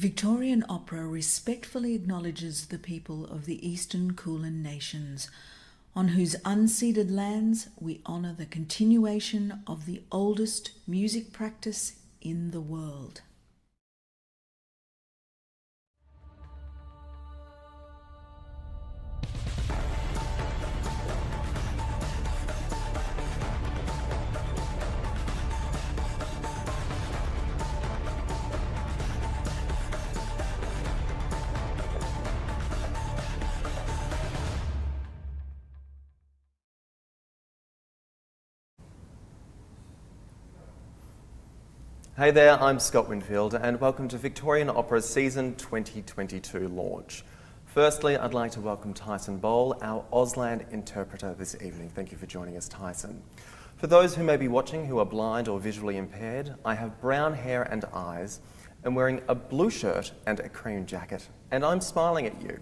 Victorian Opera respectfully acknowledges the people of the Eastern Kulin Nations, on whose unceded lands we honour the continuation of the oldest music practice in the world. Hey there, I'm Scott Winfield and welcome to Victorian Opera's Season 2022 launch. Firstly, I'd like to welcome Tyson Bowl, our Auslan interpreter this evening. Thank you for joining us, Tyson. For those who may be watching who are blind or visually impaired, I have brown hair and eyes and wearing a blue shirt and a cream jacket, and I'm smiling at you.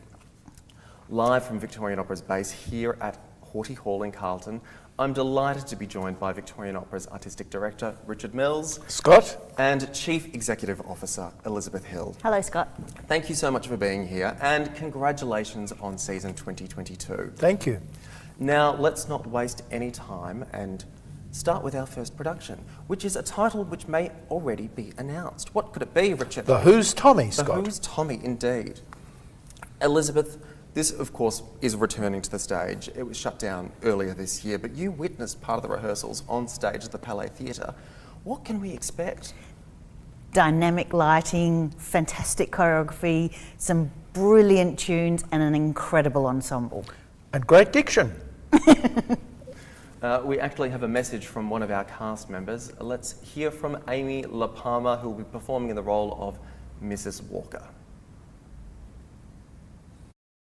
Live from Victorian Opera's base here at Horty Hall in Carlton, I'm delighted to be joined by Victorian Opera's Artistic Director, Richard Mills. Scott. And Chief Executive Officer, Elizabeth Hill. Hello, Scott. Thank you so much for being here and congratulations on season 2022. Thank you. Now, let's not waste any time and start with our first production, which is a title which may already be announced. What could it be, Richard? The Who's Tommy, Scott. The Who's Tommy, indeed. Elizabeth, this, of course, is returning to the stage. It was shut down earlier this year, but you witnessed part of the rehearsals on stage at the Palais Theatre. What can we expect? Dynamic lighting, fantastic choreography, some brilliant tunes and an incredible ensemble. And great diction. We actually have a message from one of our cast members. Let's hear from Amy La Palma, who will be performing in the role of Mrs. Walker.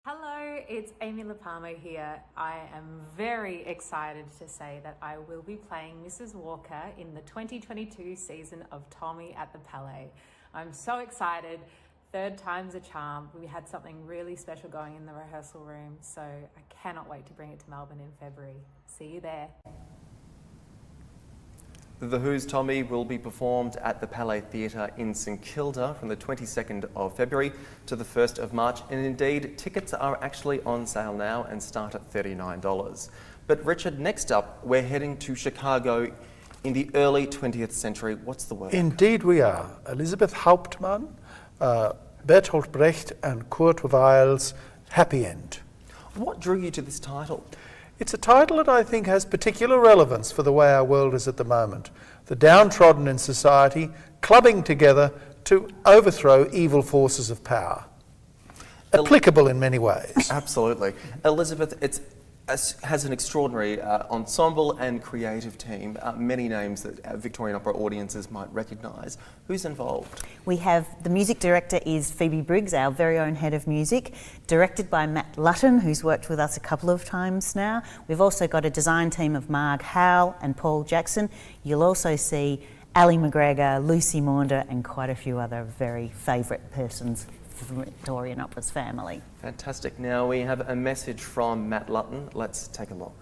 Hello, it's Amy La Palma here. I am very excited to say that I will be playing Mrs. Walker in the 2022 season of Tommy at the Palais. I'm so excited. Third time's a charm. We had something really special going in the rehearsal room, so I cannot wait to bring it to Melbourne in February. See you there. The Who's Tommy will be performed at the Palais Theatre in St Kilda from the 22nd of February to the 1st of March, and indeed tickets are actually on sale now and start at $39. But Richard, next up we're heading to Chicago in the early 20th century. What's the word? Indeed we are. Elizabeth Hauptmann, Bertolt Brecht and Kurt Weill's Happy End. What drew you to this title? It's a title that I think has particular relevance for the way our world is at the moment. The downtrodden in society clubbing together to overthrow evil forces of power. Applicable in many ways. Absolutely. Elizabeth, it has an extraordinary ensemble and creative team, many names that Victorian Opera audiences might recognise. Who's involved? We have the music director is Phoebe Briggs, our very own head of music, directed by Matt Lutton, who's worked with us a couple of times now. We've also got a design team of Marg Howell and Paul Jackson. You'll also see Ali McGregor, Lucy Maunder and quite a few other very favourite persons from Victorian Opera's family. Fantastic. Now we have a message from Matt Lutton. Let's take a look.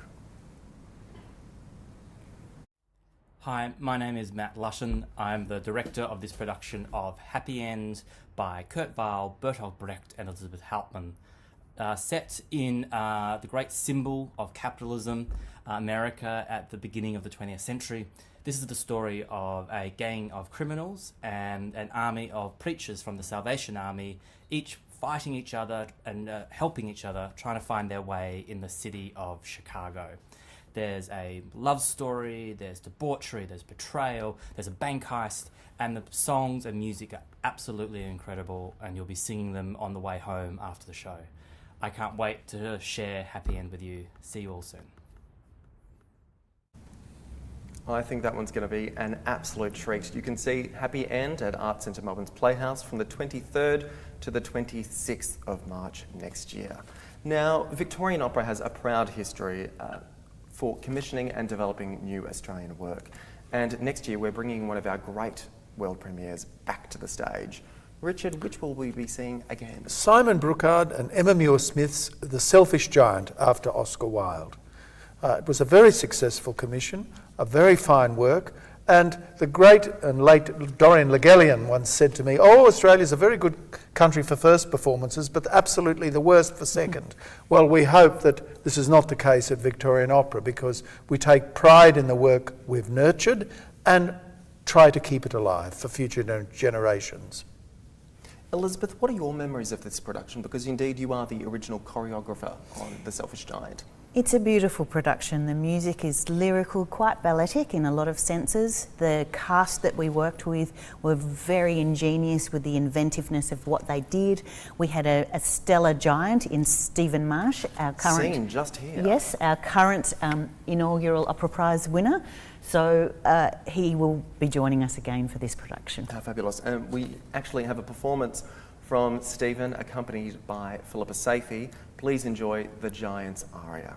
Hi, my name is Matt Lutton. I'm the director of this production of Happy End by Kurt Weill, Bertolt Brecht and Elizabeth Hauptmann. Set in the great symbol of capitalism, America at the beginning of the 20th century. This is the story of a gang of criminals and an army of preachers from the Salvation Army, each fighting each other and helping each other, trying to find their way in the city of Chicago. There's a love story, there's debauchery, there's betrayal, there's a bank heist, and the songs and music are absolutely incredible, and you'll be singing them on the way home after the show. I can't wait to share Happy End with you. See you all soon. I think that one's going to be an absolute treat. You can see Happy End at Arts Centre Melbourne's Playhouse from the 23rd to the 26th of March next year. Now, Victorian Opera has a proud history for commissioning and developing new Australian work. And next year we're bringing one of our great world premieres back to the stage. Richard, which will we be seeing again? Simon Brookhard and Emma Muir-Smith's The Selfish Giant after Oscar Wilde. It was a very successful commission, a very fine work, And the great and late Dorian Legelian once said to me, "Oh, Australia's a very good country for first performances, but absolutely the worst for second." Well, we hope that this is not the case at Victorian Opera, because we take pride in the work we've nurtured and try to keep it alive for future generations. Elizabeth, what are your memories of this production? Because indeed you are the original choreographer on The Selfish Giant. It's a beautiful production. The music is lyrical, quite balletic in a lot of senses. The cast that we worked with were very ingenious with the inventiveness of what they did. We had a stellar giant in Stephen Marsh, our current... Seen just here. Yes, our current inaugural Opera Prize winner. So he will be joining us again for this production. Fabulous. And we actually have a performance from Stephen, accompanied by Philippa Saifi. Please enjoy The Giant's aria.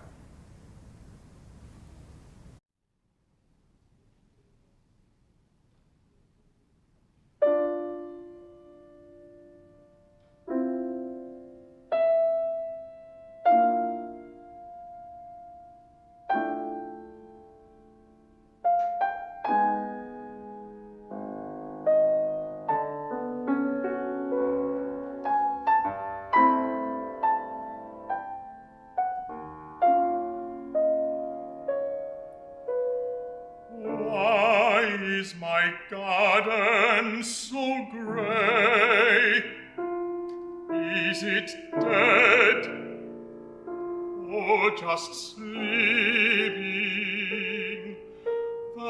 Is my garden so grey? Is it dead, or just sleeping? The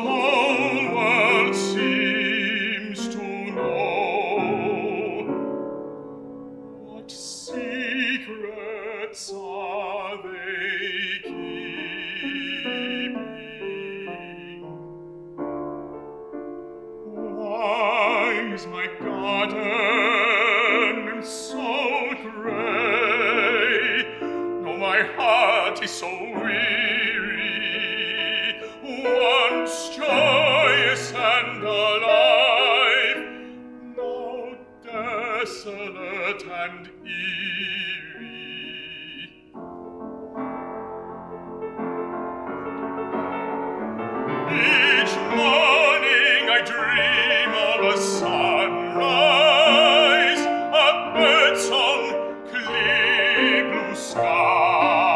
whole world seems to know. What secrets are they keeping? Why is my garden so grey? No, my heart is so weary, once joyous and alive, now desolate and eerie. Each morning I dream of a sunrise, a bird song, clear blue skies.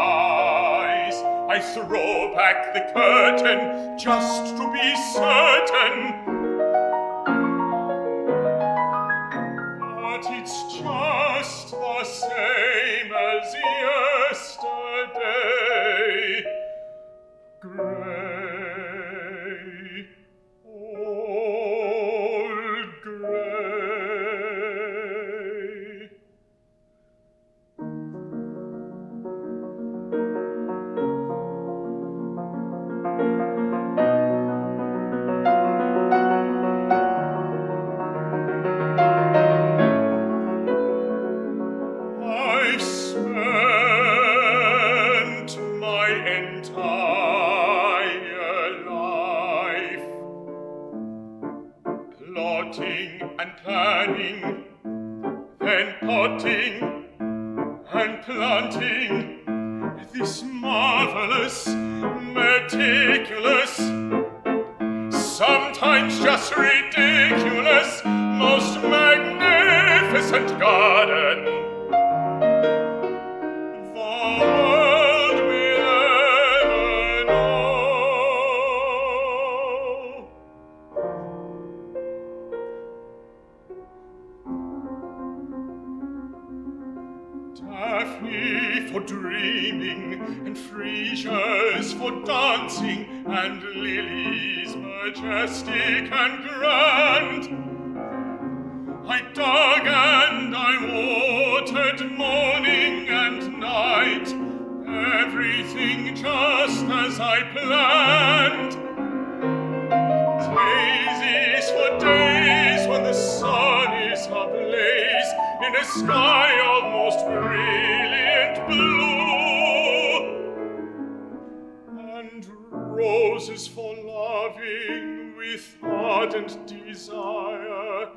I throw back the curtain just to be certain, but it's just the same as yesterday. Grey, old grey. I've spent my entire life plotting and planning, then potting and planting this marvelous, meticulous, sometimes just ridiculous, most magnificent garden the world will ever know. Daphne for dreaming, and freesias for dancing, and lilies majestic and grand. I dug and I watered morning and night, everything just as I planned. Daisies for days when the sun is ablaze in a sky of most brilliant blue, and roses for loving with ardent desire,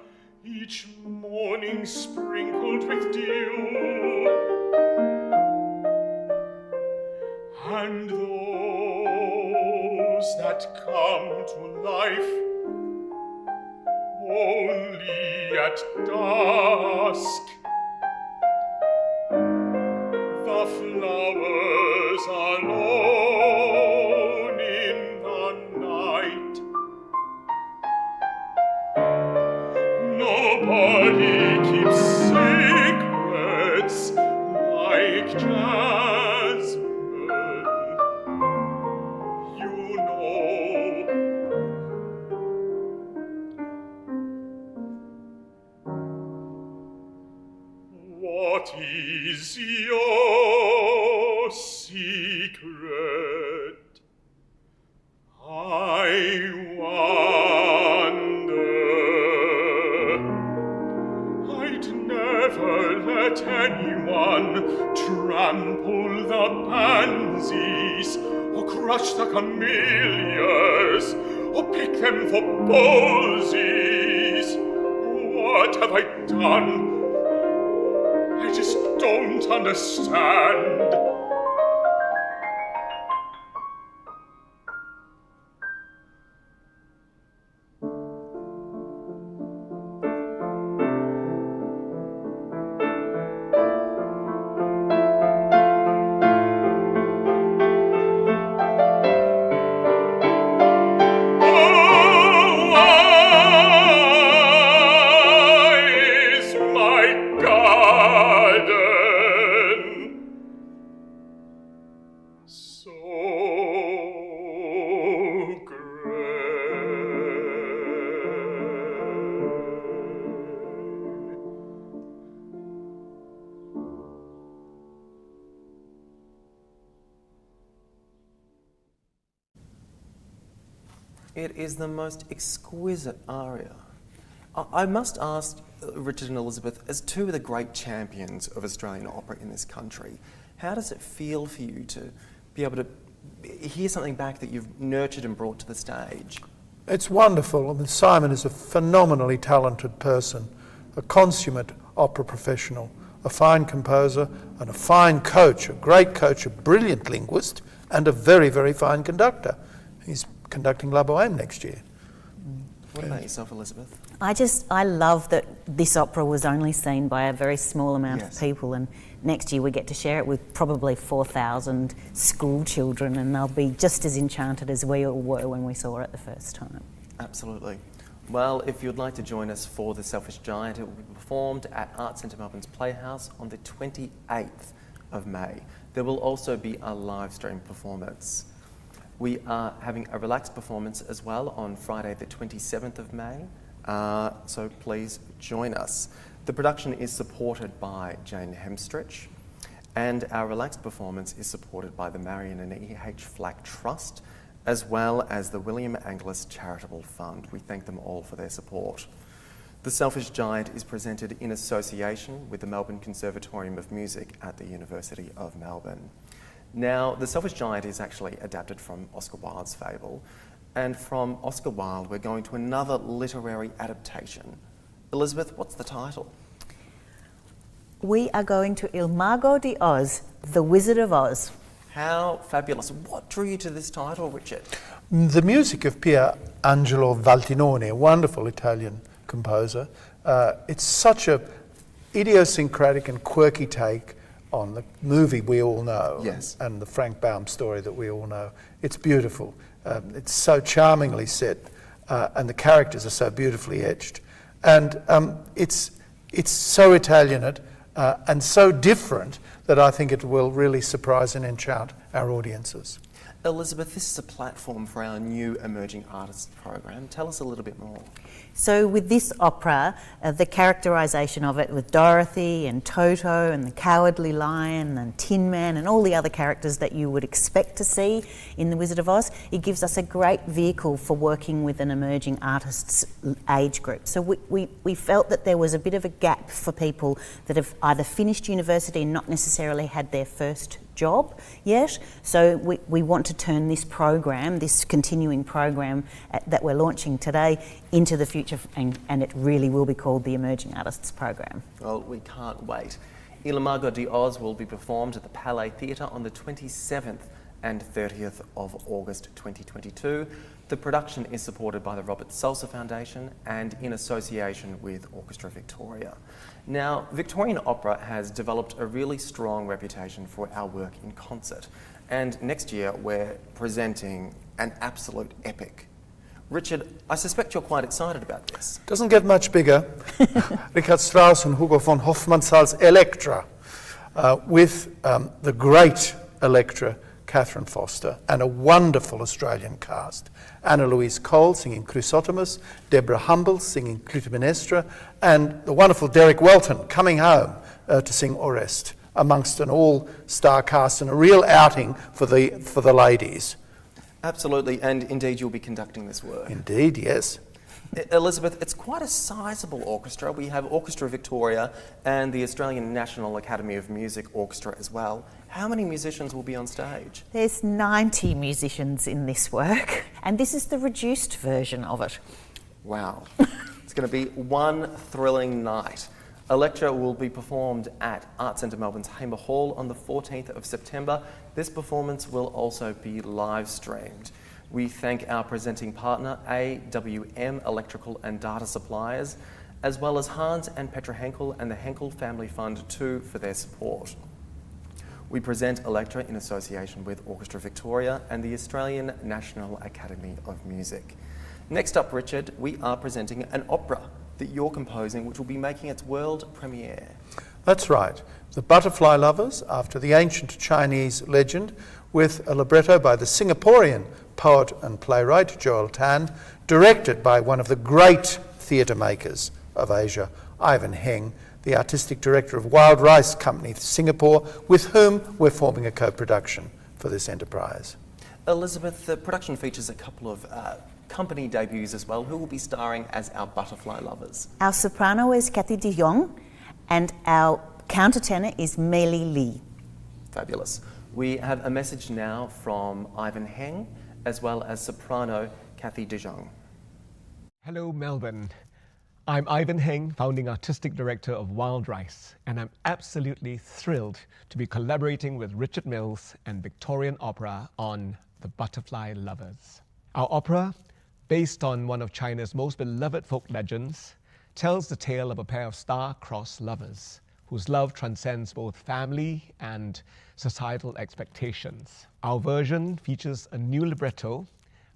each morning sprinkled with dew, and those dreams that come to life only at dusk. The flowers alone in the night. Nobody keeps secrets like Jasmine. You know. What is your secret? I wonder. I'd never let anyone trample the pansies, or crush the camellias, or pick them for posies. What have I done? I just don't understand. It is the most exquisite aria. I must ask Richard and Elizabeth, as two of the great champions of Australian opera in this country, how does it feel for you to be able to hear something back that you've nurtured and brought to the stage? It's wonderful. I mean, Simon is a phenomenally talented person, a consummate opera professional, a fine composer and a fine coach, a great coach, a brilliant linguist, and a very, very fine conductor. He's conducting La Boheme next year. What about yourself, Elizabeth? I love that this opera was only seen by a very small amount of people, and next year we get to share it with probably 4,000 school children, and they'll be just as enchanted as we all were when we saw it the first time. Absolutely. Well, if you'd like to join us for The Selfish Giant, it will be performed at Arts Centre Melbourne's Playhouse on the 28th of May. There will also be a live stream performance. We are having a relaxed performance as well on Friday the 27th of May, so please join us. The production is supported by Jane Hemstritch, and our relaxed performance is supported by the Marion and E.H. Flack Trust, as well as the William Angliss Charitable Fund. We thank them all for their support. The Selfish Giant is presented in association with the Melbourne Conservatorium of Music at the University of Melbourne. Now, The Selfish Giant is actually adapted from Oscar Wilde's fable, and from Oscar Wilde we're going to another literary adaptation. Elizabeth, what's the title? We are going to Il Mago di Oz, The Wizard of Oz. How fabulous. What drew you to this title, Richard? The music of Pier Angelo Valtinoni, a wonderful Italian composer. It's such a idiosyncratic and quirky take on the movie we all know, yes, and the Frank Baum story that we all know. It's beautiful. It's so charmingly set, and the characters are so beautifully etched. And it's so Italianate and so different that I think it will really surprise and enchant our audiences. Elizabeth, this is a platform for our new Emerging Artists program. Tell us a little bit more. So with this opera, the characterisation of it with Dorothy and Toto and the Cowardly Lion and Tin Man and all the other characters that you would expect to see in The Wizard of Oz, it gives us a great vehicle for working with an emerging artists age group. So we felt that there was a bit of a gap for people that have either finished university and not necessarily had their first job yet. So we want to turn this program, this continuing program that we're launching today, into the future, and it really will be called the Emerging Artists Program. Well, we can't wait. Il Mago di Oz will be performed at the Palais Theatre on the 27th and 30th of August 2022. The production is supported by the Robert Salsa Foundation and in association with Orchestra Victoria. Now, Victorian Opera has developed a really strong reputation for our work in concert, and next year we're presenting an absolute epic. Richard, I suspect you're quite excited about this. Doesn't get much bigger. Richard Strauss and Hugo von Hofmannsthal's Elektra, with the great Elektra, Catherine Foster, and a wonderful Australian cast. Anna Louise Cole singing Chrysothemis, Deborah Humble singing Clytemnestra, and the wonderful Derek Welton coming home to sing Oreste, amongst an all-star cast and a real outing for the ladies. Absolutely, and indeed you'll be conducting this work. Indeed, yes. Elizabeth, it's quite a sizable orchestra. We have Orchestra Victoria and the Australian National Academy of Music Orchestra as well. How many musicians will be on stage? There's 90 musicians in this work, and this is the reduced version of it. Wow. It's going to be one thrilling night. Elektra will be performed at Arts Centre Melbourne's Hamer Hall on the 14th of September. This performance will also be live streamed. We thank our presenting partner, AWM Electrical and Data Suppliers, as well as Hans and Petra Henkel and the Henkel Family Fund too for their support. We present Elektra in association with Orchestra Victoria and the Australian National Academy of Music. Next up, Richard, we are presenting an opera that you're composing, which will be making its world premiere. That's right. The Butterfly Lovers, after the ancient Chinese legend, with a libretto by the Singaporean poet and playwright Joel Tan, directed by one of the great theatre makers of Asia, Ivan Heng, the artistic director of Wild Rice Company, Singapore, with whom we're forming a co-production for this enterprise. Elizabeth, the production features a couple of company debuts as well. Who will be starring as our Butterfly Lovers? Our soprano is Kathy de Jong, and our countertenor is Mei Li Li. Fabulous. We have a message now from Ivan Heng, as well as soprano Kathy de Jong. Hello, Melbourne. I'm Ivan Heng, founding artistic director of Wild Rice, and I'm absolutely thrilled to be collaborating with Richard Mills and Victorian Opera on The Butterfly Lovers. Our opera, based on one of China's most beloved folk legends, tells the tale of a pair of star-crossed lovers whose love transcends both family and societal expectations. Our version features a new libretto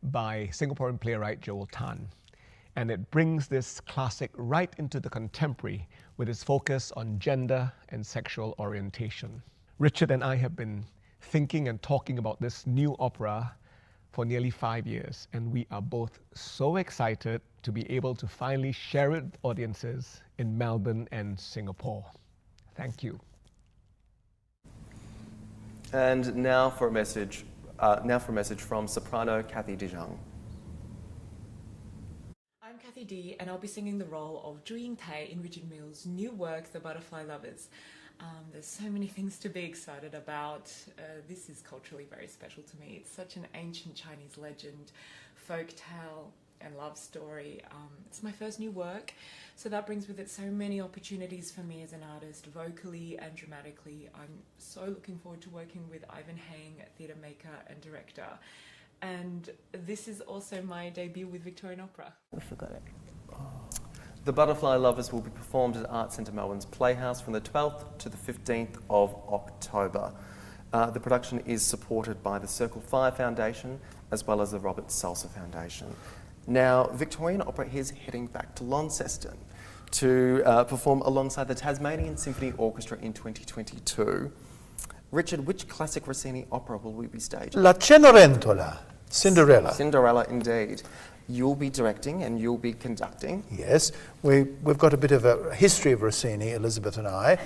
by Singaporean playwright Joel Tan, and it brings this classic right into the contemporary with its focus on gender and sexual orientation. Richard and I have been thinking and talking about this new opera for nearly 5 years, and we are both so excited to be able to finally share it with audiences in Melbourne and Singapore. Thank you. And now for a message from soprano Kathy de Jong. I'm Kathy D, and I'll be singing the role of Zhu Yingtai in Richard Mills' new work, The Butterfly Lovers. There's so many things to be excited about. This is culturally very special to me. It's such an ancient Chinese legend, folk tale, and love story. It's my first new work, so that brings with it so many opportunities for me as an artist, vocally and dramatically. I'm so looking forward to working with Ivan Heng, theatre maker and director. And this is also my debut with Victorian Opera. We forgot it. The Butterfly Lovers will be performed at Arts Centre Melbourne's Playhouse from the 12th to the 15th of October. The production is supported by the Circle 5 Foundation as well as the Robert Salsa Foundation. Now, Victorian Opera is heading back to Launceston to perform alongside the Tasmanian Symphony Orchestra in 2022. Richard, which classic Rossini opera will we be staging? La Cenerentola, Cinderella. Cinderella, indeed. You'll be directing and you'll be conducting. Yes, we've got a bit of a history of Rossini, Elizabeth and I,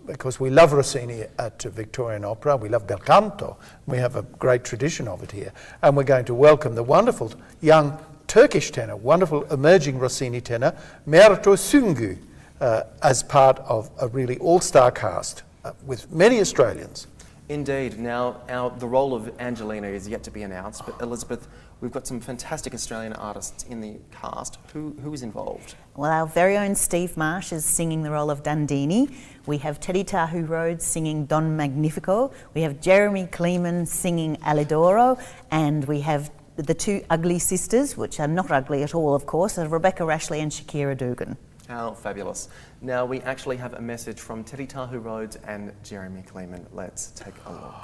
because we love Rossini at Victorian Opera. We love bel canto. We have a great tradition of it here. And we're going to welcome the wonderful young Turkish tenor, wonderful emerging Rossini tenor, Merto Sungu, as part of a really all-star cast with many Australians. Indeed. Now, the role of Angelina is yet to be announced, but Elizabeth, We've got some fantastic Australian artists in the cast. Who is involved? Well, our very own Steve Marsh is singing the role of Dundini. We have Teddy Tahu Rhodes singing Don Magnifico. We have Jeremy Kleeman singing Alidoro. And we have the two ugly sisters, which are not ugly at all, of course, are Rebecca Rashley and Shakira Dugan. How fabulous. Now, we actually have a message from Teddy Tahu Rhodes and Jeremy Kleeman. Let's take a look.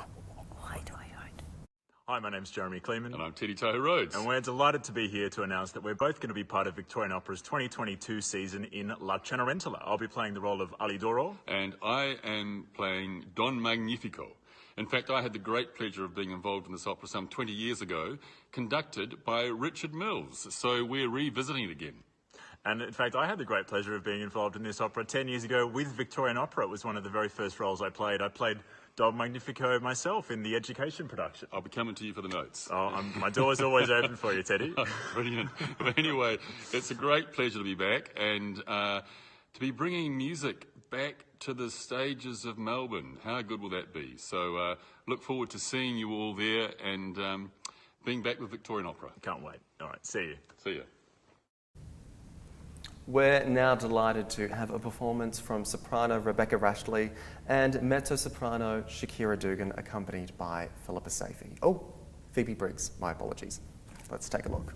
Hi, my name's Jeremy Kleeman. And I'm Teddy Tahu Rhodes. And we're delighted to be here to announce that we're both going to be part of Victorian Opera's 2022 season in La Cenerentola. I'll be playing the role of Alidoro. And I am playing Don Magnifico. In fact, I had the great pleasure of being involved in this opera some 20 years ago, conducted by Richard Mills. So we're revisiting it again. And in fact, I had the great pleasure of being involved in this opera 10 years ago with Victorian Opera. It was one of the very first roles I played. I played Don Magnifico myself in the education production. I'll be coming to you for the notes. Oh, my door's always open for you, Teddy. Oh, brilliant. But anyway, it's a great pleasure to be back and to be bringing music back to the stages of Melbourne. How good will that be? So look forward to seeing you all there and being back with Victorian Opera. Can't wait. All right, see you. See you. We're now delighted to have a performance from soprano Rebecca Rashley and mezzo-soprano Shakira Dugan, accompanied by Philippa Safey. Oh, Phoebe Briggs, my apologies. Let's take a look.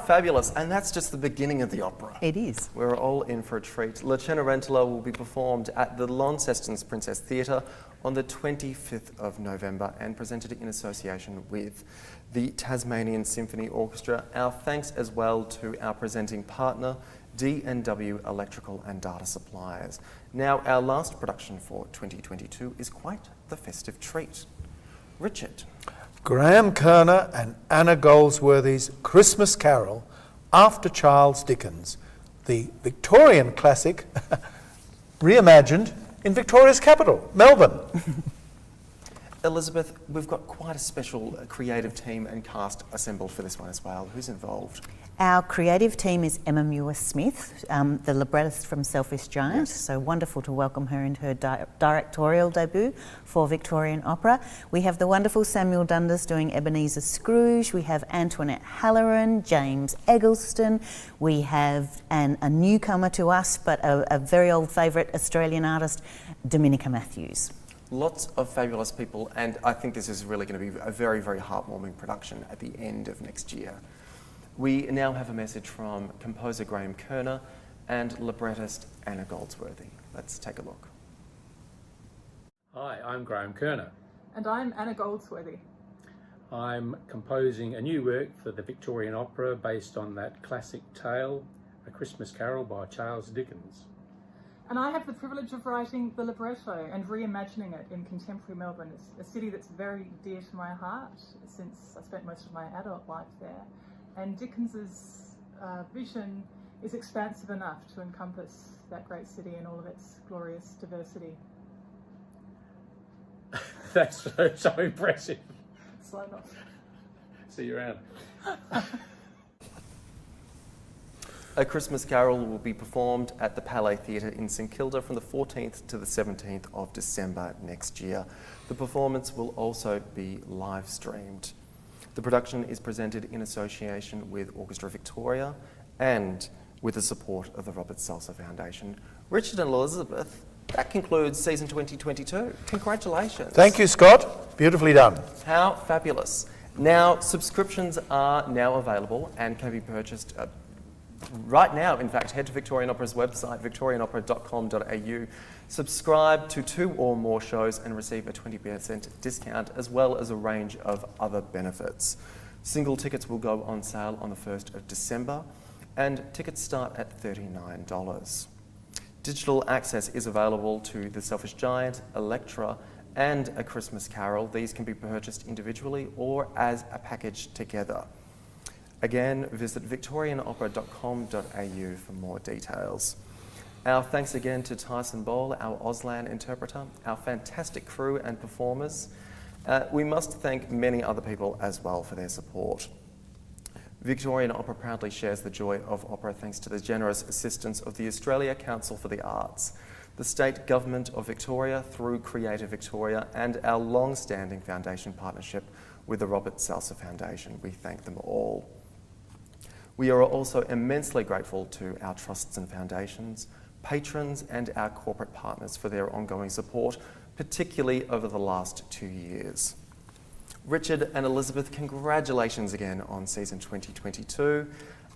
Fabulous, and that's just the beginning of the opera. It is. We're all in for a treat. La Cenerentola will be performed at the Launceston's Princess Theatre on the 25th of November and presented in association with the Tasmanian Symphony Orchestra. Our thanks as well to our presenting partner, D&W Electrical and Data Suppliers. Now, our last production for 2022 is quite the festive treat. Richard. Graham Kerner and Anna Goldsworthy's Christmas Carol after Charles Dickens, the Victorian classic reimagined in Victoria's capital, Melbourne. Elizabeth, we've got quite a special creative team and cast assembled for this one as well. Who's involved? Our creative team is Emma Muir-Smith, the librettist from Selfish Giant, yes. So wonderful to welcome her into her directorial debut for Victorian Opera. We have the wonderful Samuel Dundas doing Ebenezer Scrooge. We have Antoinette Halloran, James Eggleston. We have a newcomer to us, but a very old favourite Australian artist, Dominica Matthews. Lots of fabulous people, and I think this is really going to be a very, very heartwarming production at the end of next year. We now have a message from composer Graham Kerner and librettist Anna Goldsworthy. Let's take a look. Hi, I'm Graham Kerner. And I'm Anna Goldsworthy. I'm composing a new work for the Victorian Opera based on that classic tale, A Christmas Carol by Charles Dickens. And I have the privilege of writing the libretto and reimagining it in contemporary Melbourne. It's a city that's very dear to my heart since I spent most of my adult life there. And Dickens's vision is expansive enough to encompass that great city and all of its glorious diversity. That's so impressive. Slow enough. See you around. A Christmas Carol will be performed at the Palais Theatre in St Kilda from the 14th to the 17th of December next year. The performance will also be live streamed. The production is presented in association with Orchestra Victoria and with the support of the Robert Salsa Foundation. Richard and Elizabeth, that concludes season 2022. Congratulations. Thank you, Scott. Beautifully done. How fabulous. Now, subscriptions are now available and can be purchased right now. In fact, head to Victorian Opera's website, victorianopera.com.au, subscribe to 2 or more shows and receive a 20% discount, as well as a range of other benefits. Single tickets will go on sale on the 1st of December, and tickets start at $39. Digital access is available to The Selfish Giant, Elektra, and A Christmas Carol. These can be purchased individually or as a package together. Again, visit victorianopera.com.au for more details. Our thanks again to Tyson Bowl, our Auslan interpreter, our fantastic crew and performers. We must thank many other people as well for their support. Victorian Opera proudly shares the joy of opera thanks to the generous assistance of the Australia Council for the Arts, the State Government of Victoria through Creative Victoria, and our long-standing foundation partnership with the Robert Salsa Foundation. We thank them all. We are also immensely grateful to our trusts and foundations, patrons, and our corporate partners for their ongoing support, particularly over the last 2 years. Richard and Elizabeth, congratulations again on season 2022.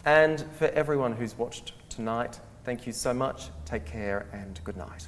And for everyone who's watched tonight, thank you so much. Take care and good night.